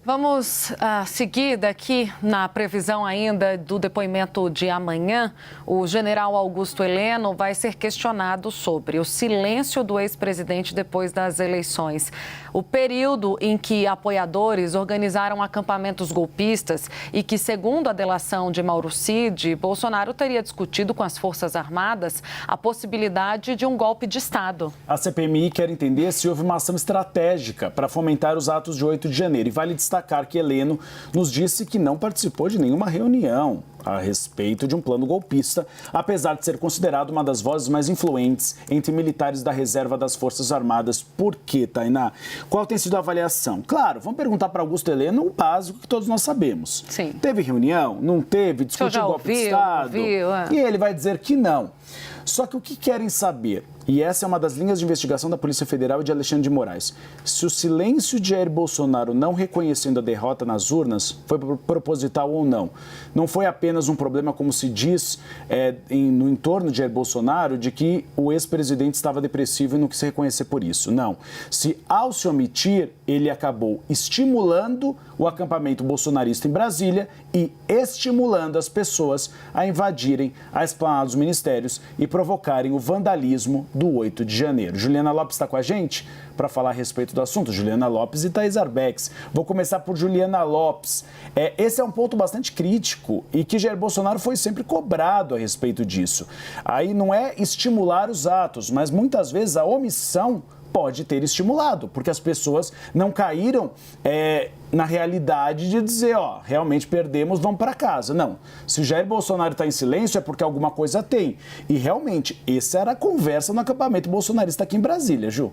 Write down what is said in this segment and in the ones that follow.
Vamos seguir daqui na previsão ainda do depoimento de amanhã. O general Augusto Heleno vai ser questionado sobre o silêncio do ex-presidente depois das eleições. O período em que apoiadores organizaram acampamentos golpistas e que, segundo a delação de Mauro Cid, Bolsonaro teria discutido com as Forças Armadas a possibilidade de um golpe de Estado. A CPMI quer entender se houve uma ação estratégica para fomentar os atos de 8 de janeiro. E vale destacar que Heleno nos disse que não participou de nenhuma reunião a respeito de um plano golpista, apesar de ser considerado uma das vozes mais influentes entre militares da reserva das Forças Armadas. Por quê, Tainá? Qual tem sido a avaliação? Claro, vamos perguntar para Augusto Heleno o básico que todos nós sabemos. Sim. Teve reunião? Não teve? Discutiu o golpe de Estado? E ele vai dizer que não. Só que o que querem saber, e essa é uma das linhas de investigação da Polícia Federal e de Alexandre de Moraes, se o silêncio de Jair Bolsonaro não reconhecendo a derrota nas urnas foi proposital ou não. Não foi apenas um problema, como se diz no entorno de Jair Bolsonaro, de que o ex-presidente estava depressivo e não quis reconhecer por isso. Não. Se ao se omitir, ele acabou estimulando o acampamento bolsonarista em Brasília e estimulando as pessoas a invadirem a esplanada dos ministérios e provocarem o vandalismo do 8 de janeiro. Juliana Lopes está com a gente para falar a respeito do assunto. Juliana Lopes e Thaís Arbex. Vou começar por Juliana Lopes. Esse é um ponto bastante crítico e que Jair Bolsonaro foi sempre cobrado a respeito disso. Aí não é estimular os atos, mas muitas vezes a omissão pode ter estimulado, porque as pessoas não caíram na realidade de dizer, realmente perdemos, vamos para casa. Não. Se o Jair Bolsonaro está em silêncio é porque alguma coisa tem. E realmente, essa era a conversa no acampamento bolsonarista aqui em Brasília, Ju.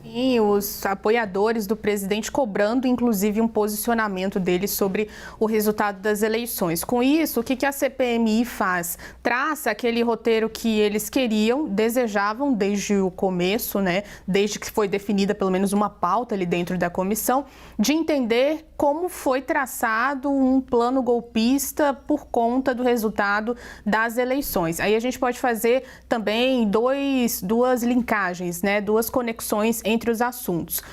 E os apoiadores do presidente cobrando, inclusive, um posicionamento dele sobre o resultado das eleições. Com isso, o que a CPMI faz? Traça aquele roteiro que eles queriam, desejavam desde o começo, né? Desde que foi definida pelo menos uma pauta ali dentro da comissão, de entender como foi traçado um plano golpista por conta do resultado das eleições. Aí a gente pode fazer também duas linkagens, né? Duas conexões entre os assuntos.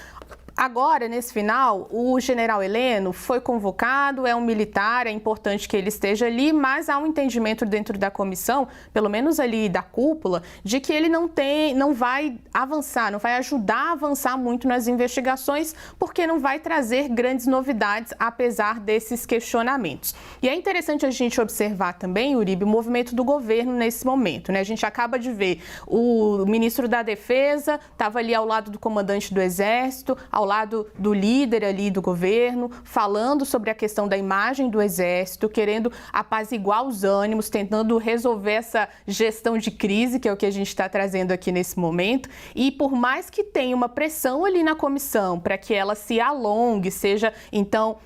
Agora, nesse final, o general Heleno foi convocado, é um militar, é importante que ele esteja ali, mas há um entendimento dentro da comissão, pelo menos ali da cúpula, de que ele não vai avançar, não vai ajudar a avançar muito nas investigações, porque não vai trazer grandes novidades, apesar desses questionamentos. E é interessante a gente observar também, Uribe, o movimento do governo nesse momento, né? A gente acaba de ver o ministro da Defesa, estava ali ao lado do comandante do Exército, ao lado do líder ali do governo, falando sobre a questão da imagem do Exército, querendo apaziguar os ânimos, tentando resolver essa gestão de crise, que é o que a gente está trazendo aqui nesse momento. E por mais que tenha uma pressão ali na comissão para que ela se alongue, seja, então,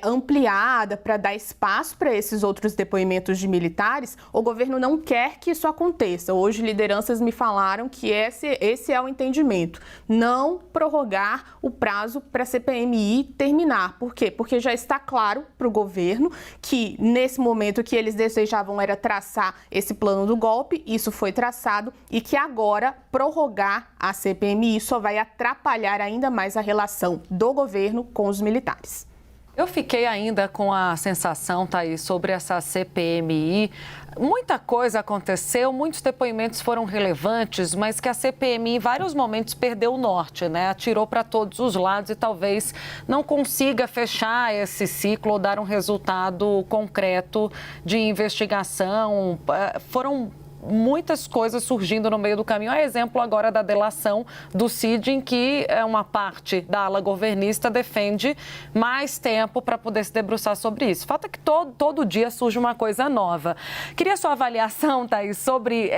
ampliada para dar espaço para esses outros depoimentos de militares, o governo não quer que isso aconteça. Hoje, lideranças me falaram que esse é o entendimento. Não prorrogar o prazo para a CPMI terminar. Por quê? Porque já está claro para o governo que, nesse momento, o que eles desejavam era traçar esse plano do golpe, isso foi traçado, e que agora prorrogar a CPMI só vai atrapalhar ainda mais a relação do governo com os militares. Eu fiquei ainda com a sensação, Thaís, sobre essa CPMI. Muita coisa aconteceu, muitos depoimentos foram relevantes, mas que a CPMI em vários momentos perdeu o norte, né? Atirou para todos os lados e talvez não consiga fechar esse ciclo ou dar um resultado concreto de investigação. Foram muitas coisas surgindo no meio do caminho. É exemplo agora da delação do Cid, em que uma parte da ala governista defende mais tempo para poder se debruçar sobre isso. Falta que todo dia surge uma coisa nova. Queria sua avaliação, Thaís, sobre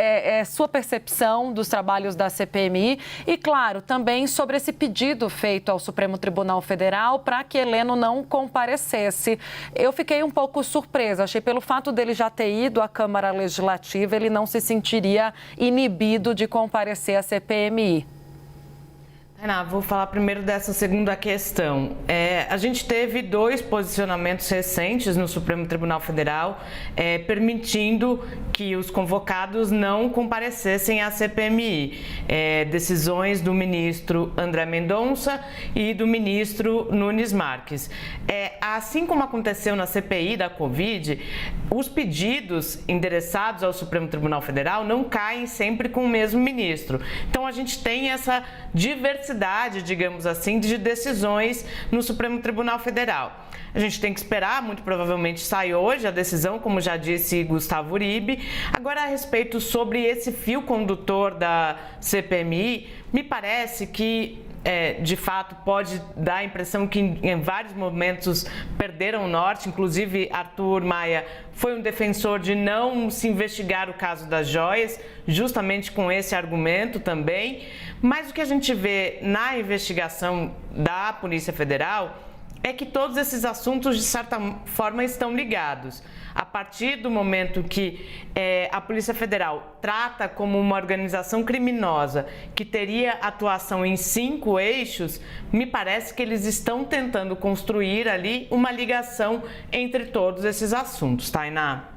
sua percepção dos trabalhos da CPMI e, claro, também sobre esse pedido feito ao Supremo Tribunal Federal para que Heleno não comparecesse. Eu fiquei um pouco surpresa. Achei pelo fato dele já ter ido à Câmara Legislativa, ele não se sentiria inibido de comparecer à CPMI. Ana, vou falar primeiro dessa segunda questão. A gente teve 2 posicionamentos recentes no Supremo Tribunal Federal permitindo que os convocados não comparecessem à CPMI. Decisões do ministro André Mendonça e do ministro Nunes Marques. Assim como aconteceu na CPI da Covid, os pedidos endereçados ao Supremo Tribunal Federal não caem sempre com o mesmo ministro. Então a gente tem essa diversidade, digamos assim, de decisões no Supremo Tribunal Federal. A gente tem que esperar, muito provavelmente sai hoje a decisão, como já disse Gustavo Uribe. Agora, a respeito sobre esse fio condutor da CPMI, me parece que de fato pode dar a impressão que em vários momentos perderam o norte, inclusive Arthur Maia foi um defensor de não se investigar o caso das joias, justamente com esse argumento também, mas o que a gente vê na investigação da Polícia Federal é que todos esses assuntos, de certa forma, estão ligados. A partir do momento que a Polícia Federal trata como uma organização criminosa que teria atuação em 5 eixos, me parece que eles estão tentando construir ali uma ligação entre todos esses assuntos, Tainá.